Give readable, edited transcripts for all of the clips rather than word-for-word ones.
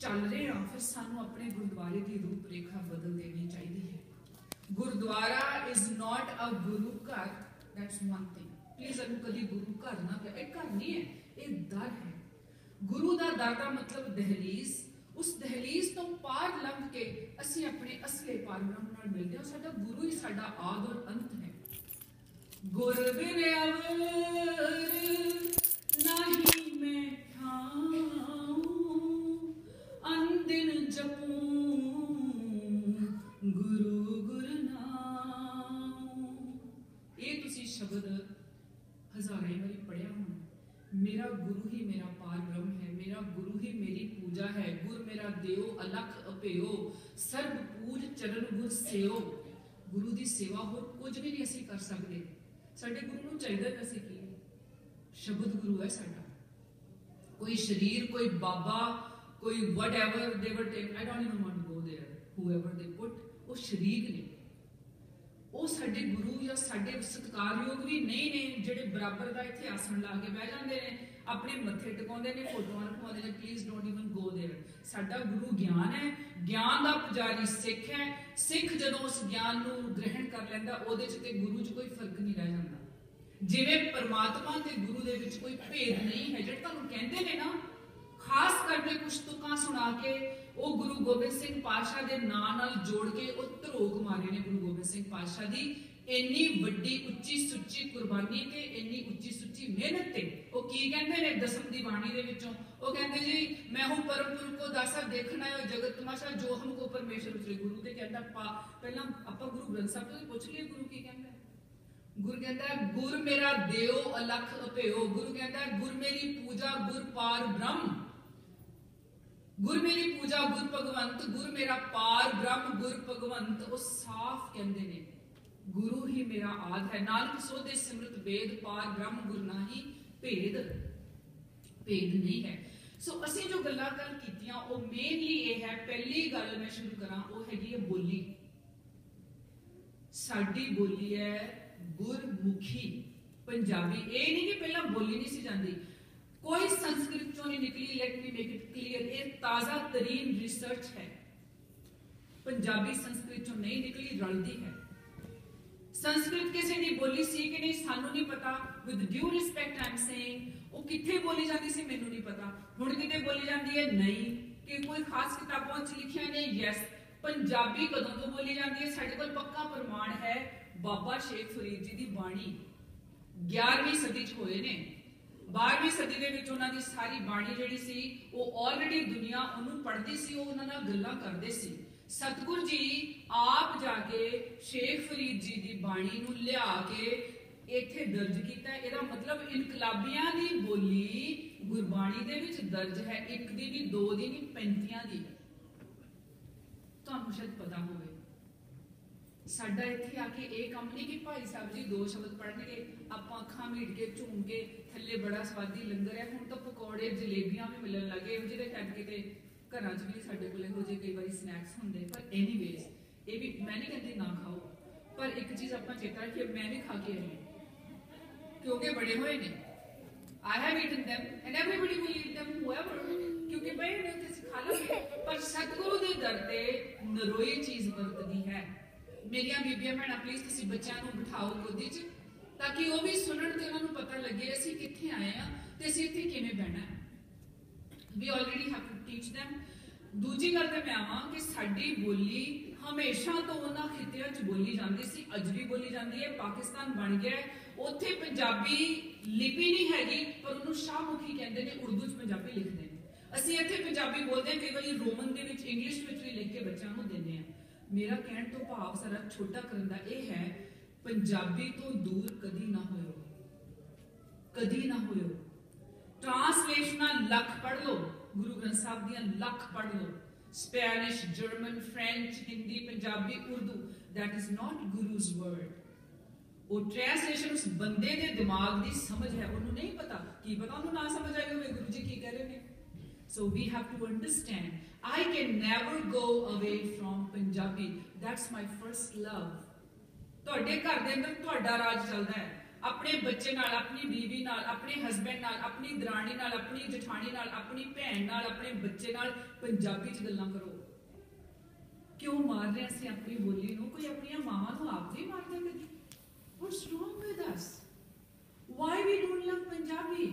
चल रहे हैं फिर सानू अपने गुरुद्वारे की रूपरेखा बदल देनी चाहिए है। गुरुद्वारा इज नॉट अ गुरु घर, दैट्स वन थिंग। प्लीज अनु कभी गुरु घर ना कहे, घर नहीं है, ये दर है। गुरु का दर का मतलब दहलीज। उस दहलीज तो पार लंघ के असी अपने असले पारब्रह्म नाल मिलते हैं। साडा गुरु ही साडा आद और अंत है। गुर बिन अवर नहीं मैं ठाऊं, अनदिन जपूं गुरु गुरु नाम। ये तुसी शब्द हजारों बारी पढ़िया होना। मेरा गुरु ही मेरा पार ब्रह्म है, मेरा गुरु ही मेरी पूजा है। गुर मेरा देओ अलख अपेओ, सर्व पूज चरण गुर सेओ। गुरु की सेवा होर कुछ भी नहीं असी कर सकते। साडे गुरु नूं चाहिदा असी की शब्द गुरु है साडा। कोई शरीर, कोई बाबा, कोई whatever they were taken, I don't even want to go there, whoever they put, वो शरीक ने, वो साडे गुरु या साडे सत्कारयोग भी नहीं ने जिहड़े बराबर दा इत्थे आसन ला के बैठ जांदे ने, अपने मत्थे टिकाउंदे ने, फोटोआं रखवाउंदे ने। Please don't even go there. साडा गुरु ज्ञान है, ज्ञान दा पुजारी सिख है। सिख जदों उस ज्ञान नूं ग्रहण कर लैंदा, ओहदे च ते गुरु च कोई फर्क नहीं रह जांदा। जिवें परमात्मा ते गुरु दे विच कोई भेद नहीं है। जिहड़े तुहानूं कहंदे ने ना, खास करके कुछ तुकां सुना के वो गुरु गोबिंद सिंह पातशाह दे नाम नाल जोड़ के वो धरोक मारे ने गुरु गोबिंद सिंह पातशाह दी इन्नी वड्डी उच्ची सुच्ची कुर्बानी ते इन्नी उच्ची सुच्ची मेहनत ते। वो की कहंदे ने दसम दी बाणी दे विचों, वो कहंदे जी मैं हूं परम पुरख को दासा देखना है जगत तमाशा जो हमको परमेश्वर उतरे। गुरु ते कहंदा पहला आपां गुरु ग्रंथ साहिब तो पुछ लईए गुरु की कहंदा। गुरु कहता गुर मेरा देओ अलख अपेओ। गुरु कहता गुर मेरी पूजा गुर पार ब्रह्म। गुर मेरी पूजा गुर भगवंत, गुर मेरा पार ब्रह्म गुर भगवंत। वो साफ कहते ने गुरु ही मेरा आद है। नानक सोधे सिमरत वेद, पार ब्रह्म गुर नाही भेद। भेद नहीं है। सो असी जो गल्लां कल कीतियां वो मेनली ये है। पहली गल मैं शुरू करा वो हैगी है बोली। साडी बोली है गुरमुखी पंजाबी। ये नहीं कि पहला बोली नहीं सी जाती, कोई संस्कृत चों नहीं निकली। Let me make it clear, ये ताजा तरीन रिसर्च है। पंजाबी संस्कृत चों नहीं निकली, रलदी है। संस्कृत किसी ने बोली सी कि नहीं सानू नहीं पता। With due respect I am saying, वो किथे बोली जाती सी मैनू नहीं पता। हुण किते बोली जाती है नहीं, कि कोई खास किताबों च लिखिया नहीं। यस, पंजाबी कदों तो बोली जाती है, साडे कोल पक्का प्रमाण है। बाबा शेख फरीद जी दी बाणी 11वीं सदी च होए ने। 12वीं सदी दे विच उन्हां दी सारी बाणी जिहड़ी सी वो ऑलरेडी दुनिया उन्होंने पढ़ती सी, वो उन्हां नाल गल्लां करदे सी। सतगुरु जी आप जाके शेख फरीद जी दी बाणी नूं लिया के इत्थे दर्ज कीता। इहदा मतलब इनकलाबियां दी बोली गुरबाणी दे विच दर्ज है। एक दी भी, दो दी नहीं, 35 दी। तुहानूं शायद पता होवे। साडा इत्थे आके ये काम नहीं कि भाई साहब जी 2 शब्द पढ़नगे, आपां अखां मीट के झूम के थल्ले बड़ा स्वादी लंगर है। हुण तां पकौड़े जलेबियां भी मिलण लगे। इहो जिहे खैर किते घरां च भी साडे कोल इहो जिहे कई वारी स्नैक्स हुंदे। पर एनीवेज ये भी मैं नहीं कहती ना खाओ, पर एक चीज़ आपां चेता रखिए, मैं भी खा के आई क्योंकि बड़े होए ने। I have eaten them and everybody will eat them, whoever, क्योंकि बड़े ने ते सिखा लंगे। पर सतगुरु दे दर ते नरोई चीज़ वरतदी है। मेरिया बीबियां भैणां प्लीज तुसी बच्चों को बिठाओ गोदी च, ताकि वो भी सुनन ते उन्हां नूं पता लगे असीं कित्थे आए हां ते असीं इत्थे किवें बहना है। We already have to teach them. दूजी गल ते मैं आवां कि साडी बोली हमेशा तो उन्हां खित्तियां च बोली जाती सी, अज भी बोली जाती है। पाकिस्तान बन गया है, उत्थे पंजाबी लिपि नहीं हैगी, पर उन्होंने शाहमुखी कहते हैं, उर्दू च पंजाबी लिखते हैं। असीं इत्थे पंजाबी बोलते हैं, कई बार रोमन दे विच इंग्लिश विच भी लिख के बच्चों को देते हैं। मेरा कहण तो भाव सारा छोटा करन दा यह है, पंजाबी तो दूर कदी ना होयो, कदी ना होयो। ट्रांसलेशन लख पढ़ लो, गुरु ग्रंथ साहब दियां लख पढ़ लो। Spanish, German, French, Hindi, Punjabi, Urdu, that is not guru's word. वो ट्रांसलेशन उस बंदे दे दिमाग दी समझ है, उन्होंने नहीं पता की पता उन्होंने ना समझ आई होवे गुरु जी की कह रहे हैं। So we have to understand, I can never go away from Punjabi. That's my first love. ਤੁਹਾਡੇ ਘਰ ਦੇ ਅੰਦਰ ਤੁਹਾਡਾ ਰਾਜ ਚੱਲਦਾ ਹੈ। अपने बच्चे नाल, अपनी बीवी नाल, अपने हस्बैंड नाल, अपनी दराणी नाल, अपनी जठानी नाल, अपनी भैन नाल, अपने बच्चे नाल पंजाबी च गल्लां करो। क्यों मार रहे हैं अपनी बोली नूं? कोई अपनी मावां नूं आप नहीं मारता कदी? What's wrong with us? Why we don't love Punjabi?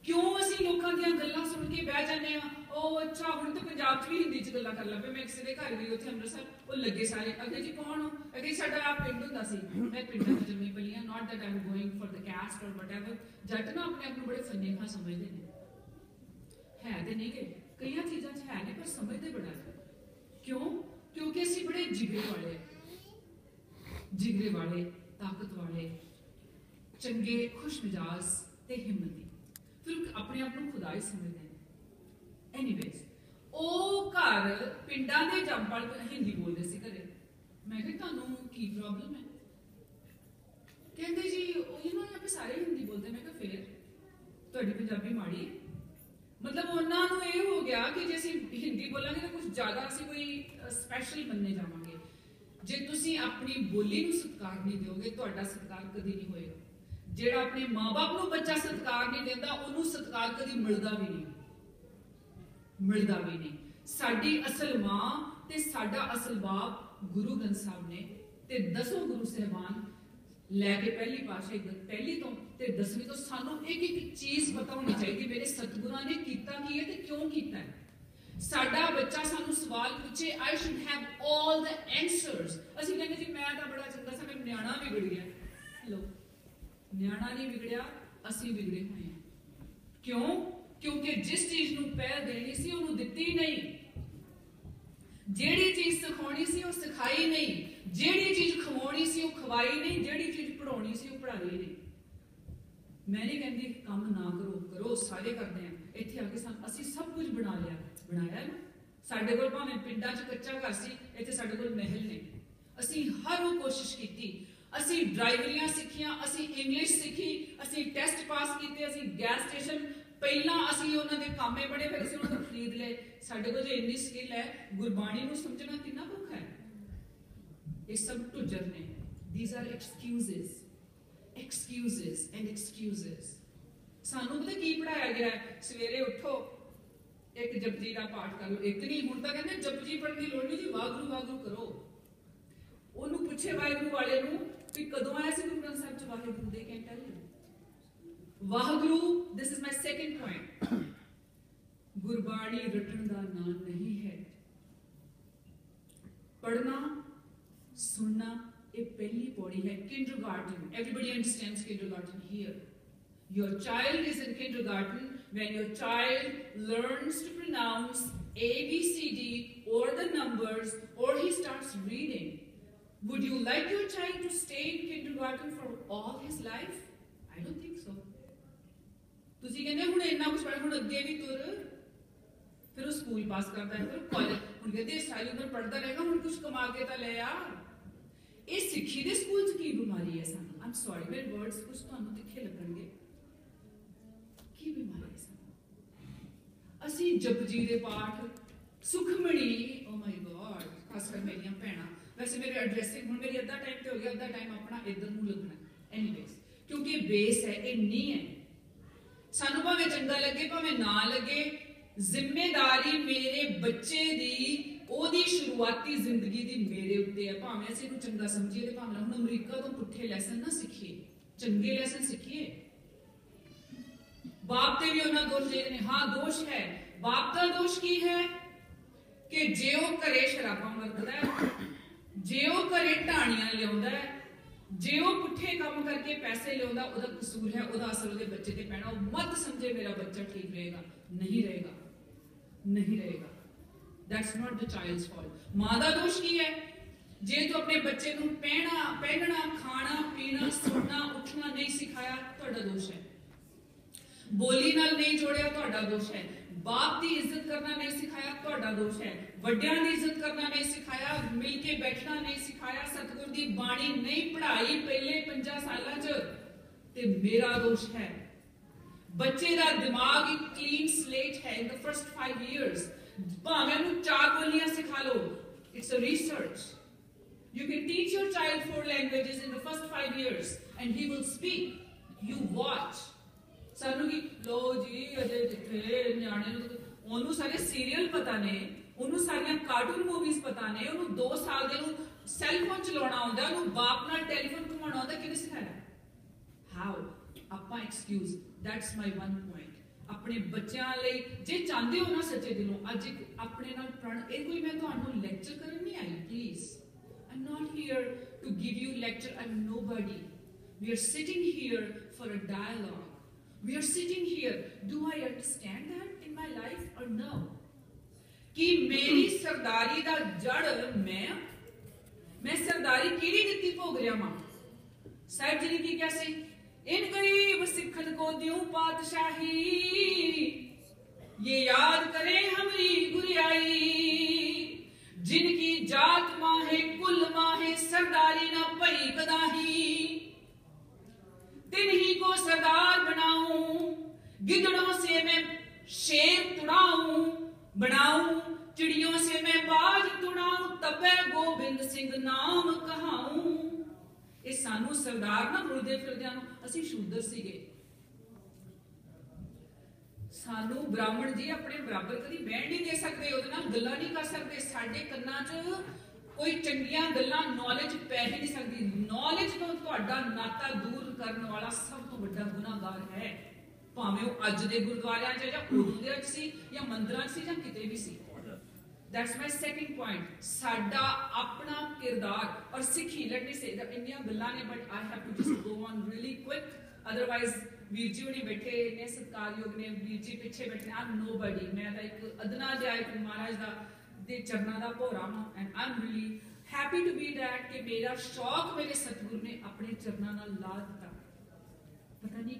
क्यों असीं लोकां दीयां गल्लां सुन के बह जाने आ? ओ अच्छा हुण ते पंजाब च भी हिंदी च गल्लां कर लगे। मैं किसी दे घर गई उत्थे अमृतसर, वो लगे सारे अगे जी कौन हो? अगे साडा आप पिंड हुंदा सी, मैं पिंडां च जम्मी पली हां। Not that I am going for the caste or whatever. जट ना अपने आप नूं बड़े फन्ने खा समझदे ने, है ते नहीं गए कईयां चीज़ां च है ने, पर समझदे बड़ा है। क्यों? क्योंकि असीं बड़े जिगरे वाले, ताकत वाले, चंगे, खुश मिजाज ते हिम्मती, फिर अपने आप नूं खुदा ही समझदे ने। एनीवेज ਉਹ ਘਰ ਪਿੰਡਾਂ ਦੇ ਜੰਪਲ ਹਿੰਦੀ ਬੋਲਦੇ ਸੀ ਘਰੇ। ਮੈਂ ਕਿਹਾ ਤੁਹਾਨੂੰ ਕੀ ਪ੍ਰੋਬਲਮ ਹੈ? ਕਹਿੰਦੇ ਜੀ ਉਹ ਯੂ ਨੋ यहाँ पे ਸਾਰੇ ਹਿੰਦੀ ਬੋਲਦੇ। ਮੈਂ ਕਿਹਾ ਫਿਰ ਤੁਹਾਡੀ ਪੰਜਾਬੀ ਮਾੜੀ ਹੈ? ਮਤਲਬ ਉਹਨਾਂ ਨੂੰ ਇਹ ਹੋ ਗਿਆ ਕਿ ਜੇ ਅਸੀਂ ਹਿੰਦੀ ਬੋਲਾਂਗੇ ਤਾਂ ਕੁਝ ਜ਼ਿਆਦਾ ਅਸੀਂ ਕੋਈ ਸਪੈਸ਼ਲ ਮੰਨੇ ਜਾਵਾਂਗੇ। ਜੇ ਤੁਸੀਂ ਆਪਣੀ ਬੋਲੀ ਨੂੰ ਸਤਿਕਾਰ ਨਹੀਂ ਦਿਓਗੇ, ਤੁਹਾਡਾ ਸਤਿਕਾਰ ਕਦੀ ਨਹੀਂ ਹੋਏਗਾ। ਜਿਹੜਾ ਆਪਣੇ ਮਾਂ-ਬਾਪ ਨੂੰ ਬੱਚਾ ਸਤਿਕਾਰ ਨਹੀਂ ਦਿੰਦਾ, ਉਹਨੂੰ ਸਤਿਕਾਰ ਕਦੀ ਮਿਲਦਾ ਵੀ ਨਹੀਂ। साडी असल मां ते साडा असल बाप गुरु ग्रंथ साहब ने ते 10 गुरु साहबान लैके पहली पातशाही पहली तो ते 10वीं तो सानू एक एक चीज पता होनी चाहिए मेरे सतगुरां ने कीता की है ते क्यों कीता है। साडा बच्चा सानू सवाल पूछे, I should have all the answers. ਅਸੀਂ ਕਹਿੰਦੇ ਜੀ मैं ਤਾਂ बड़ा चंगा सा, मेरा न्याणा बिगड़ गया। हेलो, न्याणा नहीं बिगड़िया, ਅਸੀਂ बिगड़े हुए हैं। क्यों? क्योंकि जिस चीज नूं पहल देनी सी उन्होंने दिती नहीं, जेड़ी चीज सिखानी सी वो सिखाई नहीं, जेड़ी चीज खवानी सी वो खवाई नहीं, जेड़ी चीज पढ़ानी सी वो पढ़ाई नहीं। मैं नहीं कहती काम ना करो, करो सारे करते हैं। इत्थे आके असीं सब कुछ बना लिया, बनाया ना। साडे कोल भावें पिंडां च कच्चा घर सी, इत्थे साडे कोल महल ने। असीं हर वो कोशिश कीती, असीं ड्राइवरियां सीखियां, असीं इंग्लिश सीखी, असीं टेस्ट पास कीते, असीं गैस स्टेशन ਪਹਿਲਾਂ ਅਸੀਂ ਉਹਨਾਂ ਦੇ ਕਾਮੇ ਬੜੇ, ਫਿਰ ਅਸੀਂ ਉਹਨਾਂ ਨੂੰ ਖਰੀਦ ਲਏ। ਸਾਡੇ ਕੋਲ ਜੇ ਇੰਨੀ ਸਕਿੱਲ ਹੈ, ਗੁਰਬਾਣੀ ਨੂੰ ਸਮਝਣਾ ਕਿੰਨਾ ਭੁੱਖਾ ਹੈ। ਇਹ ਸਭ ਢੁੱਜਰ ਨੇ। These are excuses and excuses. ਸਾਨੂੰ ਪਤਾ ਕੀ ਪੜਾਇਆ ਗਿਆ ਹੈ? ਸਵੇਰੇ ਉੱਠੋ, ਇੱਕ ਜਪਜੀ ਦਾ ਪਾਠ ਕਰ ਲਓ। ਇੱਕ ਨਹੀਂ, ਹੁਣ ਤਾਂ ਕਹਿੰਦੇ ਜਪਜੀ ਪੜ੍ਹਨ ਦੀ ਲੋੜ ਨਹੀਂ ਜੀ, ਵਾਹਿਗੁਰੂ ਵਾਹਿਗੁਰੂ ਕਰੋ। ਉਹਨੂੰ ਪੁੱਛੇ ਵਾਹਿਗੁਰੂ ਵਾਲੇ ਨੂੰ ਵੀ ਕਦੋਂ ਆਇਆ ਸੀ ਗੁਰੂ ਗ੍ਰੰਥ ਸਾਹਿਬ ਚ Waheguru? They can tell you. Waheguru, this is my second point. Gurbani रटन का नाम नहीं है। पढ़ना सुनना ये पहली पौड़ी है। Kindergarten, everybody understands kindergarten here. Your child is in kindergarten when your child learns to pronounce ABCD or the numbers or he starts reading. Would you like your child to stay in kindergarten for all his life? I don't think so. ਤੁਸੀਂ ਕਹਿੰਦੇ ਹੁਣ ਇੰਨਾ ਕੁਝ ਪੜ੍ਹ, ਹੁਣ ਅੱਗੇ ਵੀ ਤੁਰ। ਫਿਰ ਉਹ ਸਕੂਲ ਪਾਸ ਕਰਦਾ ਹੈ, ਫਿਰ ਕਾਲਜ, ਹੁਣ ਕਹਿੰਦੇ ਸਾਰੀ ਉਮਰ ਪੜ੍ਹਦਾ ਰਹੇਗਾ, ਹੁਣ ਕੁਝ ਕਮਾ ਕੇ ਤਾਂ ਲੈ ਆ। ਇਹ ਸਿੱਖੀ ਦੇ ਸਕੂਲ 'ਚ ਕੀ ਬਿਮਾਰੀ ਹੈ ਸਾਨੂੰ? ਆਮ ਸੌਰੀ, ਮੇਰੇ ਵਰਡਸ ਕੁਝ ਤੁਹਾਨੂੰ ਤਿੱਖੇ ਲੱਗਣਗੇ। ਕੀ ਬਿਮਾਰੀ ਹੈ ਸਾਨੂੰ? ਅਸੀਂ ਜਪਜੀ ਦੇ ਪਾਠ, ਸੁਖਮਣੀ, ਓ ਮਾਈ ਗॉड, ਖਾਸ ਕਰ ਮੇਰੀਆਂ ਭੈਣਾਂ। ਵੈਸੇ ਮੇਰੇ ਐਡਰੈਸਿੰਗ ਹੁਣ ਮੇਰੀ ਅੱਧਾ ਟਾਈਮ ਤੇ ਹੋ ਗਿਆ, ਅੱਧਾ ਟਾਈਮ ਆਪਣਾ ਇੱਧਰ ਨੂੰ ਲੱਗਣਾ। ਐਨੀਵੇਜ਼, ਕਿਉਂਕਿ ਬੇਸ ਹੈ, ਇਹ ਨਹੀਂ ਹੈ। ਸਾਨੂੰ ਭਾਵੇਂ ਚੰਗਾ ਲੱਗੇ ਭਾਵੇਂ ਨਾ ਲੱਗੇ, ਜ਼ਿੰਮੇਦਾਰੀ ਮੇਰੇ ਬੱਚੇ ਦੀ, ਉਹਦੀ ਸ਼ੁਰੂਆਤੀ ਜ਼ਿੰਦਗੀ ਦੀ ਮੇਰੇ ਉੱਤੇ ਹੈ। ਭਾਵੇਂ ਅਸੀਂ ਇਹਨੂੰ ਚੰਗਾ ਸਮਝੀਏ ਤੇ ਭਾਵੇਂ ਹੁਣ ਅਮਰੀਕਾ ਤੋਂ ਪੁੱਠੇ ਲੈਸਨ ਨਾ ਸਿੱਖੀਏ, ਚੰਗੇ ਲੈਸਨ ਸਿੱਖੀਏ। ਬਾਪ ਤੇ ਵੀ ਉਹਨਾਂ ਦੋਸ਼ ਦੇ ਨੇ। ਹਾਂ, ਦੋਸ਼ ਹੈ। ਬਾਪ ਦਾ ਦੋਸ਼ ਕੀ ਹੈ? ਕਿ ਜੇ ਉਹ ਘਰੇ ਸ਼ਰਾਬਾਂ ਵਰਤਦਾ ਹੈ, ਜੇ ਉਹ ਘਰੇ ਢਾਣੀਆਂ ਲਿਆਉਂਦਾ ਹੈ, ਜੇ ਉਹ ਪੁੱਠੇ ਕੰਮ ਕਰਕੇ ਪੈਸੇ ਲਿਆਉਂਦਾ, ਉਹਦਾ ਕਸੂਰ ਹੈ, ਉਹਦਾ ਅਸਰ ਉਹਦੇ ਬੱਚੇ ਤੇ ਪੈਣਾ। ਉਹ ਮਤ ਸਮਝੇ ਮੇਰਾ ਬੱਚਾ ਠੀਕ ਰਹੇਗਾ, ਨਹੀਂ ਰਹੇਗਾ, ਨਹੀਂ ਰਹੇਗਾ। That's not the child's fault. मां का दोष की है? जे तू अपने बच्चे को पहनना, खाना, पीना, सोना, उठना नहीं सिखाया, तुहाडा दोष है। बोली नाल नहीं जोड़िया, तुहाडा दोष है। बाप की इज्जत करना नहीं सिखाया, तुहाडा दोष है। वड्डियां की इज्जत करना नहीं सिखाया, मिलके बैठना नहीं सिखाया, सतगुर की बाणी नहीं पढ़ाई पहले 50 सालों च, ते मेरा दोष है। बच्चे का दिमाग एक क्लीन स्लेट है इन द फर्स्ट 5 years। भावें उन्हें 4 बोलियां सिखा लो, it's a research. You can teach your child 4 languages in the first 5 years and he will speak. You watch. ਸਾਨੂੰ ਕੀ ਲੋ ਜੀ ਅਜੇ ਜਿੱਥੇ ਨਿਆਣੇ ਨੂੰ ਉਹਨੂੰ ਸਾਰੇ ਸੀਰੀਅਲ ਪਤਾ ਨੇ, ਉਹਨੂੰ ਸਾਰੀਆਂ ਕਾਰਟੂਨ ਮੂਵੀਜ਼ ਪਤਾ ਨੇ, ਉਹਨੂੰ 2 ਸਾਲ ਦੇ ਨੂੰ ਸੈੱਲ ਫੋਨ ਚਲਾਉਣਾ ਆਉਂਦਾ, ਉਹਨੂੰ ਬਾਪ ਨਾਲ ਟੈਲੀਫੋਨ ਘੁਮਾਉਣਾ ਆਉਂਦਾ, ਕਿਹਨੇ ਸਿਖਾਇਆ? ਹਾਊ? ਆਪਾਂ excuse, that's my one point. ਆਪਣੇ ਬੱਚਿਆਂ ਲਈ ਜੇ ਚਾਹੁੰਦੇ ਹੋ ਨਾ ਸੱਚੇ ਦਿਲੋਂ, ਅੱਜ ਇੱਕ ਆਪਣੇ ਨਾਲ ਪ੍ਰਣ, ਇਹ ਕੋਈ ਮੈਂ ਤੁਹਾਨੂੰ ਲੈਕਚਰ ਕਰਨ ਨਹੀਂ ਆਈ, please. I'm not here to give you lecture, I'm nobody. We are sitting here for a dialogue. We are sitting here. Do I understand that in my life or no? कि मेरी सरदारी दा जड़ मैं सरदारी किहड़ी दित्ती भोग रिया मां? साहिब जी ने की क्या सी? इन गरीब सिखन को द्यूं पातशाही, ये याद करें हमारी गुरियाई, जिनकी जात माहे कुल माहे सरदारी न भई कदाही, तिन्हीं को सरदार बनाऊं, गिदड़ों से मैं शेर तुड़ाऊं, बनाऊं चिड़ियों से मैं बाज तुड़ाऊं, तबे गोबिंद सिंह नाम कहाऊं। ਇਹ ਸਾਨੂੰ ਸਰਦਾਰ ਨਾ ਬੁਲਦੇ ਫਿਰਦਿਆਂ ਨੂੰ ਅਸੀਂ ਸ਼ੂਦਰ ਸੀਗੇ। ਸਾਨੂੰ ਬ੍ਰਾਹਮਣ ਜੀ ਆਪਣੇ ਬਰਾਬਰ ਕਦੀ ਬਹਿਣ ਨਹੀਂ ਦੇ ਸਕਦੇ, ਉਹਦੇ ਨਾਲ ਗੱਲਾਂ ਨਹੀਂ ਕਰ ਸਕਦੇ, ਸਾਡੇ ਕੰਨਾਂ 'ਚ ਕੋਈ ਚੰਗੀਆਂ ਗੱਲਾਂ ਨੌਲੇਜ ਪੈ ਹੀ ਨਹੀਂ ਸਕਦੀ। ਨੌਲੇਜ ਤੋਂ ਤੁਹਾਡਾ ਨਾਤਾ ਦੂਰ ਕਰਨ ਵਾਲਾ ਸਭ ਤੋਂ ਵੱਡਾ ਗੁਨਾਹਗਾਰ ਹੈ, ਭਾਵੇਂ ਉਹ ਅੱਜ ਦੇ ਗੁਰਦੁਆਰਿਆਂ 'ਚ ਜਾਂ ਉਦੋਂ ਦੇ 'ਚ ਸੀ ਜਾਂ ਮੰਦਿਰਾਂ 'ਚ ਸੀ ਜਾਂ ਕਿਤੇ ਵੀ ਸੀ। That's my second point. ਸਾਡਾ ਆਪਣਾ ਕਿਰਦਾਰ ਔਰ ਸਿੱਖੀ, let me say that ਇੰਨੀਆਂ ਗੱਲਾਂ ਨੇ, but I have to just go on really quick, otherwise ਵੀਰ ਜੀ ਹੁਣੀ ਬੈਠੇ ਨੇ ਸਤਿਕਾਰਯੋਗ ਨੇ, ਵੀਰ ਜੀ ਪਿੱਛੇ ਬੈਠੇ, I'm nobody, ਮੈਂ ਤਾਂ ਇੱਕ ਅਦਨਾ ਜਿਹਾ ਇੱਕ ਮਹਾਰਾਜ ਦਾ ਦੇ ਚਰਨਾਂ ਦਾ ਭੋਰਾ ਹਾਂ, and I'm really happy to be that ਕਿ ਮੇਰਾ ਸ਼ੌਕ ਮੇਰੇ ਸਤਿਗੁਰ ਨੇ ਆਪਣੇ ਚਰਨਾਂ ਨਾਲ ਲਾ ਦਿੱਤਾ। ਪਤਾ ਨਹੀਂ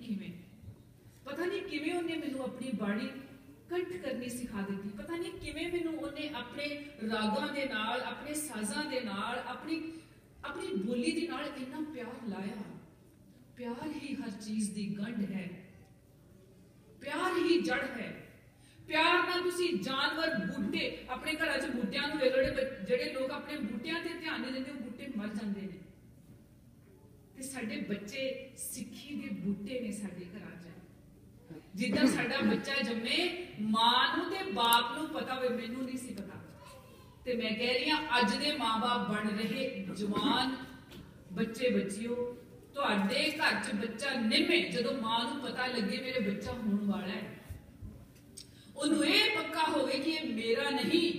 ਕਿਵੇਂ ਉਹਨੇ ਮੈਨੂੰ ਆਪਣੀ ਬਾਣੀ ਕੰਠ ਕਰਨੀ ਸਿਖਾ ਦਿੱਤੀ, ਪਤਾ ਨਹੀਂ ਕਿਵੇਂ ਮੈਨੂੰ ਉਹਨੇ ਆਪਣੇ ਰਾਗਾਂ ਦੇ ਨਾਲ, ਆਪਣੇ ਸਾਜ਼ਾਂ ਦੇ ਨਾਲ, ਆਪਣੀ ਬੋਲੀ ਦੇ ਨਾਲ ਇੰਨਾ ਪਿਆਰ ਲਾਇਆ। ਪਿਆਰ ਹੀ ਹਰ ਚੀਜ਼ ਦੀ ਗੰਢ ਹੈ, ਪਿਆਰ ਹੀ ਜੜ ਹੈ। ਪਿਆਰ ਨਾਲ ਤੁਸੀਂ ਜਾਨਵਰ, ਬੂਟੇ, ਆਪਣੇ ਘਰਾਂ 'ਚ ਬੂਟਿਆਂ ਨੂੰ ਵੇਖ ਲਓ, ਜਿਹੜੇ ਲੋਕ ਆਪਣੇ ਬੂਟਿਆਂ ਤੇ ਧਿਆਨ ਨਹੀਂ ਦਿੰਦੇ ਉਹ ਬੂਟੇ ਮਰ ਜਾਂਦੇ ਨੇ, ਤੇ ਸਾਡੇ ਬੱਚੇ ਸਿੱਖੀ ਦੇ ਬੂਟੇ ਨੇ ਸਾਡੇ ਘਰਾਂ 'ਚ। ਜਿੱਦਾਂ ਸਾਡਾ ਬੱਚਾ ਜੰਮੇ, ਮਾਂ ਨੂੰ ਤੇ ਬਾਪ ਨੂੰ ਪਤਾ ਹੋਵੇ, ਮੈਨੂੰ ਨਹੀਂ ਸੀ ਪਤਾ, ਤੇ ਮੈਂ ਕਹਿ ਰਹੀ ਹਾਂ ਅੱਜ ਦੇ ਮਾਂ-ਬਾਪ ਬਣ ਰਹੇ ਜਵਾਨ ਬੱਚੇ ਬੱਚਿਓ, ਤੁਹਾਡੇ ਘਰ 'ਚ ਬੱਚਾ ਨਿੰਮੇ, ਜਦੋਂ ਮਾਂ ਨੂੰ ਪਤਾ ਲੱਗੇ ਮੇਰੇ ਬੱਚਾ ਹੋਣ ਵਾਲਾ ਹੈ, ਉਹਨੂੰ ਇਹ ਪੱਕਾ ਹੋਵੇ ਕਿ ਇਹ ਮੇਰਾ ਨਹੀਂ,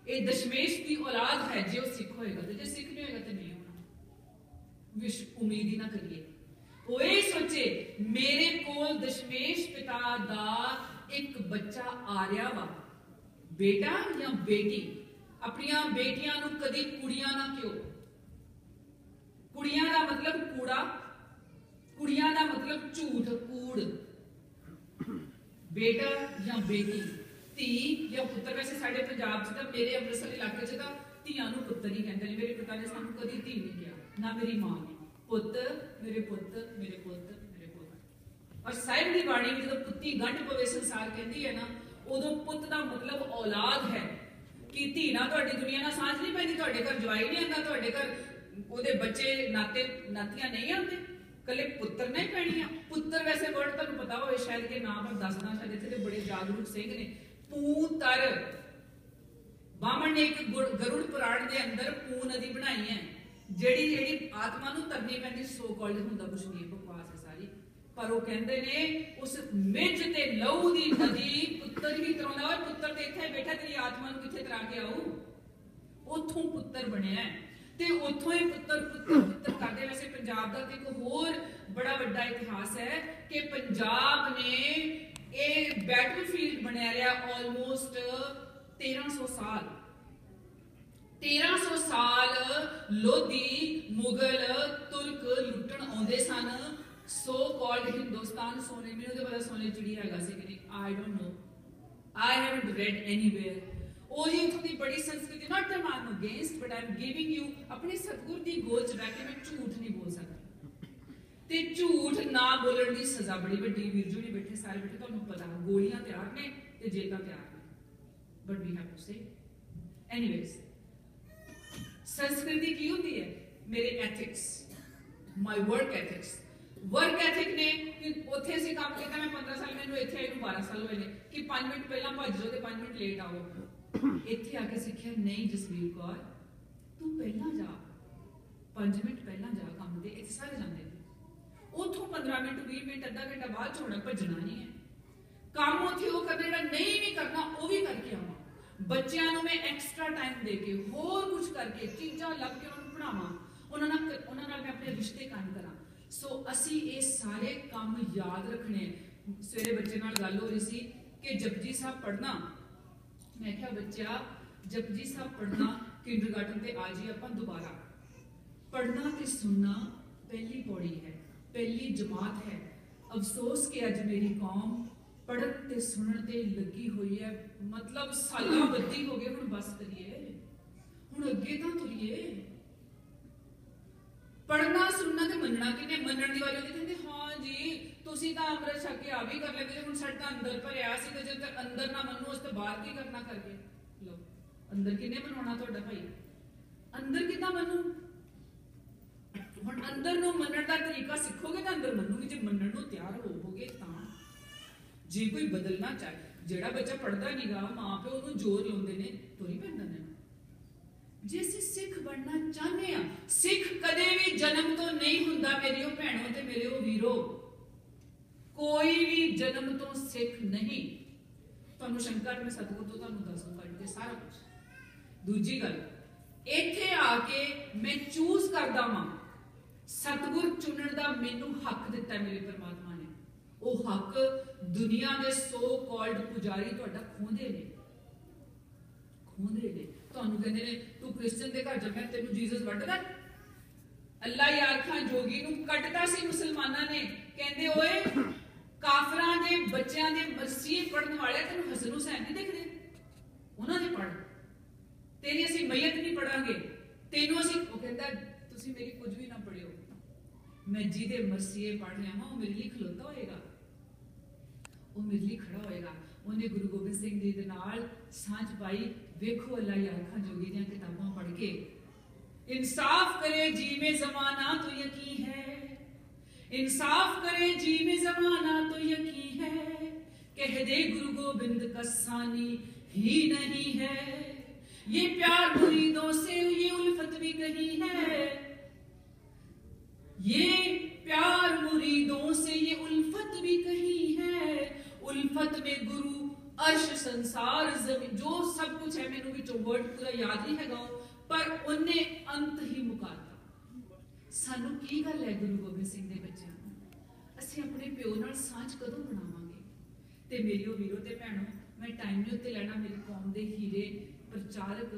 ਇਹ ਦਸ਼ਮੇਸ਼ ਦੀ ਔਲਾਦ ਹੈ। ਜੇ ਉਹ ਸਿੱਖ ਹੋਏਗਾ ਤੇ ਜੇ ਸਿੱਖ ਨਹੀਂ ਹੋਏਗਾ ਤੇ ਨਹੀਂ ਹੋਣਾ। ਉਮੀਦ ਹੀ ਨਾ ਕਰੀਏ। ਉਹ ਇਹ ਸੋਚੇ ਮੇਰੇ ਕੋਲ ਦਸ਼ਮੇਸ਼ ਪਿਤਾ ਦਾ ਇੱਕ ਬੱਚਾ ਆ ਰਿਹਾ ਵਾ, ਬੇਟਾ ਜਾਂ ਬੇਟੀ। ਆਪਣੀਆਂ ਬੇਟੀਆਂ ਨੂੰ ਕਦੀ ਕੁੜੀਆਂ ਨਾ ਕਿਉਂ। ਕੁੜੀਆਂ ਦਾ ਮਤਲਬ ਕੂੜਾ, ਕੁੜੀਆਂ ਦਾ ਮਤਲਬ ਝੂਠ, ਕੂੜ। ਬੇਟਾ ਜਾਂ ਬੇਟੀ, ਧੀ ਜਾਂ ਪੁੱਤਰ। ਵੈਸੇ ਸਾਡੇ ਪੰਜਾਬ 'ਚ ਤਾਂ, ਮੇਰੇ ਅੰਮ੍ਰਿਤਸਰ ਇਲਾਕੇ 'ਚ ਤਾਂ ਧੀਆਂ ਨੂੰ ਪੁੱਤਰ ਹੀ ਕਹਿੰਦੇ ਨੇ। ਮੇਰੇ ਪਿਤਾ ਨੇ ਸਾਨੂੰ ਕਦੀ ਧੀ ਨਹੀਂ ਕਿਹਾ, ਨਾ ਮੇਰੀ ਮਾਂ ਨੇ। ਪੁੱਤ, ਮੇਰੇ ਪੁੱਤ, ਮੇਰੇ ਪੁੱਤ, ਮੇਰੇ ਪੁੱਤ। ਔਰ ਸਾਹਿਬ ਦੀ ਬਾਣੀ ਵਿੱਚ ਜਦੋਂ ਪੁੱਤੀ ਗੰਢ ਪਵੇ ਸੰਸਾਰ ਕਹਿੰਦੀ ਹੈ ਨਾ, ਉਦੋਂ ਪੁੱਤ ਦਾ ਮਤਲਬ ਔਲਾਦ ਹੈ। ਕਿ ਧੀ ਨਾਲ ਤੁਹਾਡੀ ਦੁਨੀਆ ਨਾਲ ਸਾਂਝ ਨਹੀਂ ਪੈਂਦੀ, ਤੁਹਾਡੇ ਘਰ ਜਵਾਈ ਨਹੀਂ ਆਉਂਦਾ, ਤੁਹਾਡੇ ਘਰ ਉਹਦੇ ਬੱਚੇ ਨਾਤੀਆਂ ਨਹੀਂ ਆਉਂਦੇ, ਕੱਲੇ ਪੁੱਤਰ ਨਹੀਂ ਪੈਣੀਆਂ। ਪੁੱਤਰ ਵੈਸੇ ਵਰਡ ਤੁਹਾਨੂੰ ਪਤਾ ਹੋਵੇ ਸ਼ਾਇਦ ਕਿ ਨਾ, ਪਰ ਦੱਸਣਾ ਸ਼ਾਇਦ ਇੱਥੇ ਦੇ ਬੜੇ ਜਾਗਰੂਕ ਸਿੰਘ ਨੇ। ਪੂਤਰ, ਬਾਮਣ ਨੇ ਇੱਕ ਗਰੁੜ ਪੁਰਾਣ ਦੇ ਅੰਦਰ ਪੂ ਨਦੀ ਬਣਾਈ ਹੈ, ਜਿਹੜੀ ਆਤਮਾ ਨੂੰ ਤਰਨੀ ਪੈਂਦੀ। ਸੋ ਕਾਲਡ ਹੁੰਦਾ ਕੁਛ ਨਹੀਂ, ਬਕਵਾਸ ਹੈ ਸਾਰੀ। ਪਰ ਉਹ ਕਹਿੰਦੇ ਨੇ ਉਸ ਮਿੱਝ ਤੇ ਲਹੂ ਦੀ ਨਦੀ ਪੁੱਤਰ ਵੀ ਤਰਾਉਂਦਾ ਹੋਵੇ। ਪੁੱਤਰ ਤੇ ਇੱਥੇ ਬੈਠਾ, ਤੇਰੀ ਆਤਮਾ ਨੂੰ ਕਿੱਥੇ ਤਰਾ ਕੇ ਆਊ? ਉੱਥੋਂ ਪੁੱਤਰ ਬਣਿਆ, ਤੇ ਉੱਥੋਂ ਹੀ ਪੁੱਤਰ ਕਰਦੇ। ਵੈਸੇ ਪੰਜਾਬ ਦਾ ਇੱਕ ਹੋਰ ਬੜਾ ਵੱਡਾ ਇਤਿਹਾਸ ਹੈ ਕਿ ਪੰਜਾਬ ਨੇ ਇਹ ਬੈਟਲਫੀਲਡ ਬਣਿਆ ਰਿਹਾ ਆਲਮੋਸਟ 1300 ਸਾਲ। 1300 ਸਾਲ ਲੋਧੀ, ਮੁਗਲ, ਤੁਰਕ ਲੁੱਟਣ ਆਉਂਦੇ ਸਨ। ਸੋ ਕਾਲਡ ਹਿੰਦੁਸਤਾਨ ਸੋਨੇ, ਮੈਨੂੰ ਉਹਦੇ ਬਾਰੇ ਸੋਨੇ ਚਿੜੀ ਹੈਗਾ ਸੀ ਕਿ ਨਹੀਂ, I don't know, I haven't red anywhere. ਉਹ ਹੀ ਉੱਥੋਂ ਦੀ ਬੜੀ ਸੰਸਕ੍ਰਿਤੀ। ਨਾਟ that I am against, but I am giving you. ਆਪਣੇ ਸਤਿਗੁਰ ਦੀ ਗੋਦ 'ਚ ਬਹਿ ਕੇ ਮੈਂ ਝੂਠ ਨਹੀਂ ਬੋਲ ਸਕਦੀ, ਤੇ ਝੂਠ ਨਾ ਬੋਲਣ ਦੀ ਸਜ਼ਾ ਬੜੀ ਵੱਡੀ। ਵੀਰ ਜੀ ਨਹੀਂ ਬੈਠੇ, ਸਾਰੇ ਬੈਠੇ, ਤੁਹਾਨੂੰ ਪਤਾ ਗੋਲੀਆਂ ਤਿਆਰ ਨੇ ਤੇ ਜੇਲਾਂ ਤਿਆਰ ਨੇ, but we have to say anyways. संस्कृति की होती है मेरे ethics, my work ethics. Work ethic ने कि ਉੱਥੇ ਅਸੀਂ ਕੰਮ ਕੀਤਾ, मैं 15 साल ਮੈਨੂੰ ਇੱਥੇ ਆਈ ਨੂੰ 12 ਸਾਲ ਹੋਏ ਨੇ ਕਿ 5 ਮਿੰਟ ਪਹਿਲਾਂ ਭੱਜ ਜਾਓ ਤੇ 5 ਮਿੰਟ ਲੇਟ ਆਓ। ਇੱਥੇ ਆ ਕੇ ਸਿੱਖਿਆ ਨਹੀਂ ਜਸਵੀਰ ਕੌਰ, ਤੂੰ ਪਹਿਲਾਂ ਜਾ, 5 ਮਿੰਟ ਪਹਿਲਾਂ ਜਾ ਕੰਮ ਤੇ। ਇੱਥੇ ਸਾਰੇ ਜਾਂਦੇ ਨੇ, ਉੱਥੋਂ 15 ਮਿੰਟ 20 ਮਿੰਟ ਅੱਧਾ ਘੰਟਾ ਬਾਅਦ ਹੋਣਾ, ਭੱਜਣਾ ਨਹੀਂ ਹੈ ਕੰਮ। ਉੱਥੇ ਉਹ ਕਰਨਾ ਜਿਹੜਾ ਨਹੀਂ ਵੀ ਕਰਨਾ ਉਹ ਵੀ ਕਰਕੇ ਆਵਾਂ। ਬੱਚਿਆਂ ਨੂੰ ਮੈਂ ਐਕਸਟਰਾ ਟਾਈਮ ਦੇ ਕੇ ਹੋਰ ਕੁਝ ਕਰਕੇ ਚੀਜ਼ਾਂ ਲੱਭ ਕੇ ਉਹਨਾਂ ਨੂੰ ਪੜਾਵਾਂ, ਉਹਨਾਂ ਨਾਲ ਮੈਂ ਆਪਣੇ ਰਿਸ਼ਤੇ ਕਾਇਮ ਕਰਾਂ। ਸੋ ਅਸੀਂ ਇਹ ਸਾਰੇ ਕੰਮ ਯਾਦ ਰੱਖਣੇ। ਸਵੇਰੇ ਬੱਚੇ ਨਾਲ ਗੱਲ ਹੋ ਰਹੀ ਸੀ ਕਿ ਜਪਜੀ ਸਾਹਿਬ ਪੜ੍ਹਨਾ, ਮੈਂ ਕਿਹਾ ਬੱਚਾ ਜਪਜੀ ਸਾਹਿਬ ਪੜ੍ਹਨਾ ਕਿੰਡਰਗਾਰਟਨ ਤੇ ਆ ਜੀ ਆਪਾਂ ਦੁਬਾਰਾ ਪੜ੍ਹਨਾ ਤੇ ਸੁਣਨਾ ਪਹਿਲੀ ਪੌੜੀ ਹੈ, ਪਹਿਲੀ ਜਮਾਤ ਹੈ। ਅਫਸੋਸ ਕਿ ਅੱਜ ਮੇਰੀ ਕੌਮ ਪੜ੍ਹਨ ਤੇ ਸੁਣਨ ਤੇ ਲੱਗੀ ਹੋਈ ਹੈ, ਮਤਲਬ ਸਾਲਾਂ ਬੱਦੀ ਹੋ ਗਏ। ਹੁਣ ਬਸ ਕਰੀਏ, ਹੁਣ ਅੱਗੇ ਤਾਂ ਤੁਰੀਏ। ਪੜ੍ਹਨਾ ਸੁਣਨਾ ਤੇ ਮੰਨਣਾ ਕਿਨੇ? ਮੰਨਣ ਦੀ ਵਾਰੀ ਉਹਦੇ ਕਹਿੰਦੇ ਹਾਂ ਜੀ ਤੁਸੀਂ ਤਾਂ ਅੰਮ੍ਰਿਤ ਛਕ ਕੇ ਆ ਵੀ ਕਰ ਲੈਂਦੇ, ਹੁਣ ਸਾਡੇ ਤਾਂ ਅੰਦਰ ਭਰਿਆ ਸੀ ਤੇ ਜੇ ਅੰਦਰ ਨਾ ਮੰਨੋ ਉਸ ਤੋਂ ਬਾਹਰ ਕੀ ਕਰਨਾ ਕਰਕੇ। ਲੋ ਅੰਦਰ ਕਿਨੇ ਬਣਾਉਣਾ ਤੁਹਾਡਾ ਭਾਈ? ਅੰਦਰ ਕਿੱਦਾਂ ਮੰਨੂ? ਹੁਣ ਅੰਦਰ ਨੂੰ ਮੰਨਣ ਦਾ ਤਰੀਕਾ ਸਿੱਖੋਗੇ ਤਾਂ ਅੰਦਰ ਮੰਨੂਗੇ। ਜੇ ਮੰਨਣ ਨੂੰ ਤਿਆਰ ਹੋਵੋਗੇ ਤਾਂ। ਜੇ ਕੋਈ ਬਦਲਣਾ ਚਾਹੇ, ਜਿਹੜਾ ਬੱਚਾ ਪੜ੍ਹਦਾ ਨਹੀਂਗਾ ਮਾਂ ਪਿਓ ਉਹਨੂੰ ਜ਼ੋਰ ਲਾਉਂਦੇ ਨੇ, ਤੁਰੀ ਪੈਂਦਾ ਨੇ। ਜੇ ਅਸੀਂ ਸਿੱਖ ਬਣਨਾ ਚਾਹੁੰਦੇ ਆ, ਸਿੱਖ ਕਦੇ ਵੀ ਜਨਮ ਤੋਂ ਨਹੀਂ ਹੁੰਦਾ ਮੇਰੀਓ ਭੈਣੋ ਤੇ ਮੇਰਿਓ ਵੀਰੋ। ਕੋਈ ਵੀ ਜਨਮ ਤੋਂ ਸਿੱਖ ਨਹੀਂ। ਤੁਹਾਨੂੰ ਸ਼ੰਕਾ ਮੈਂ ਸਤਿਗੁਰ ਤੋਂ ਤੁਹਾਨੂੰ ਦੱਸ ਦੂੰ ਕੱਢ ਕੇ ਸਾਰਾ ਕੁਝ। ਦੂਜੀ ਗੱਲ, ਇੱਥੇ ਆ ਕੇ ਮੈਂ ਚੂਜ਼ ਕਰਦਾ ਵਾਂ। ਸਤਿਗੁਰ ਚੁਣਨ ਦਾ ਮੈਨੂੰ ਹੱਕ ਦਿੱਤਾ ਮੇਰੇ ਪਰਮਾਤਮਾ ਨੇ। ਉਹ ਹੱਕ ਦੁਨੀਆ ਦੇ ਸੋ ਕਾਲਡ ਪੁਜਾਰੀ ਤੁਹਾਡਾ ਖੋਹਦੇ ਨੇ, ਖੋਹਦੇ ਨੇ। ਤੁਹਾਨੂੰ ਕਹਿੰਦੇ ਨੇ ਤੂੰ ਕ੍ਰਿਸਚਨ ਦੇ ਘਰ ਜੰਮਿਆ, ਤੈਨੂੰ ਜੀਸਸ ਵੱਢਦਾ। ਅੱਲਾ ਯਾਰ ਖਾਨ ਜੋਗੀ ਨੂੰ ਕੱਢਦਾ ਸੀ ਮੁਸਲਮਾਨਾਂ ਨੇ। ਕਹਿੰਦੇ ਓਏ ਕਾਫਰਾਂ ਦੇ ਬੱਚਿਆਂ ਦੇ ਮਸੀਹ ਪੜਨ ਵਾਲੇ ਤੈਨੂੰ ਹਸਨ ਹੁਸੈਨ ਨਹੀਂ ਦਿਖਦੇ, ਉਹਨਾਂ ਦੇ ਪੜ, ਤੇਰੀ ਅਸੀਂ ਮਈਤ ਨਹੀਂ ਪੜਾਂਗੇ, ਤੈਨੂੰ ਅਸੀਂ। ਉਹ ਕਹਿੰਦਾ ਤੁਸੀਂ ਮੇਰੀ ਕੁਝ ਵੀ ਨਾ ਪੜਿਓ, ਮੈਂ ਜਿਹਦੇ ਮਸੀਹ ਪੜ ਰਿਹਾ ਹਾਂ ਉਹ ਮੇਰੇ ਲਈ ਖਲੋਤਾ ਹੋਏਗਾ, ਉਹ ਮੇਰੇ ਲਈ ਖੜਾ ਹੋਏਗਾ। ਉਹਨੇ ਗੁਰੂ ਗੋਬਿੰਦ ਸਿੰਘ ਜੀ ਦੇ ਨਾਲ ਸਾਂਝ ਪਾਈ। ਵੇਖੋ ਅੱਲਾ ਯਾਰ ਖਾਨ ਜੋਗੀ ਦੀਆਂ ਕਿਤਾਬਾਂ ਪੜ੍ਹ ਕੇ। इंसाफ करे जी में जमाना तो यकीन है, इंसाफ करे जी में जमाना तो यकीन है, कह दे गुरु गोबिंद का सानी ही नहीं है, ये प्यार मुरीदों से ये उल्फत भी कही है, ये प्यार मुरीदों से ये उल्फत भी कही है, उल्फत में गुरु अर्श संसार जमीन, जो सब कुछ है मैनू विचों वर्ड पूरा याद नहीं है पर उन्हें अंत ही मुकाता। सानू की गल है गुरु गोबिंद सिंह दे बच्चों, असीं अपने प्यो नाल सांझ कदों बनावांगे? ते मेरियो वीरो ते भैणों, मैं टाइम नहीं उत्ते लैना, मेरी कौम दे हीरे प्रचारक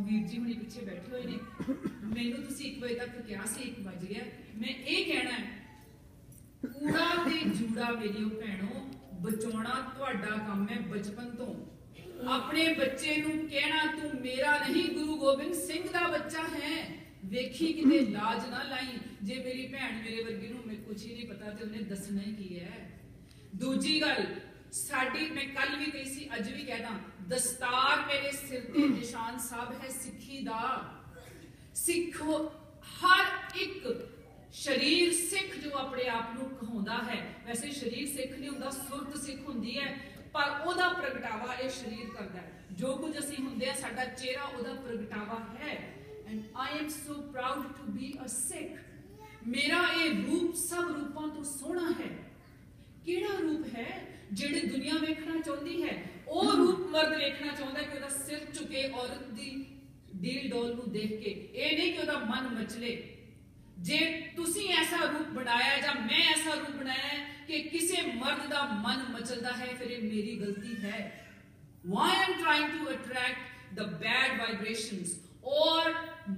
वीर जी हुणी पिछे बैठे हुए ने। मैनू तुसीं 1 बजे तक कहा सी 1 बज गया, मैं ये कहना है कूड़ा ते जूड़ा मेरियो भैणों बचाउणा तुहाडा काम है। बचपन तो अपने बच्चे नू कहना तू मेरा नहीं गुरु गोबिंद सिंह दा बच्चा है, वेखी किते लाज ना लाई। जे मेरी भैन मेरे वर्गी नू मैं कुछ ही नहीं पता ते उन्हें दसना ही की है। दूजी गल साडी, मैं कल भी कही सी अज भी कहदा, दस्तार मेरे सिर ते निशान साहब है सिक्खी दा। सिखो हर एक शरीर सिख जो अपने आप नू कहाउंदा है, वैसे शरीर सिख नहीं हुंदा, सुरत सिख हुंदी है, पर ओदा प्रगटावा ये शरीर करता है। जो कुछ असीं हुंदे आ साडा चेहरा ओदा प्रगटावा है। And I am so proud to be a Sikh. मेरा ये रूप सब रूपां तो सोहना है। किहड़ा रूप है जिहड़ी दुनिया वेखना चाहुंदी है? ओ रूप मर्द वेखना चाहुंदा है कि ओदा सिर झुके औरत दी डील डोल नूं देख के, ये नहीं कि ओदा मन मचले। जे तुसीं ऐसा रूप बनाया जां मैं ऐसा रूप बनाया है कि किसी मर्द का मन मचलता है, फिर ये मेरी गलती है। Why I'm trying to attract the bad vibrations और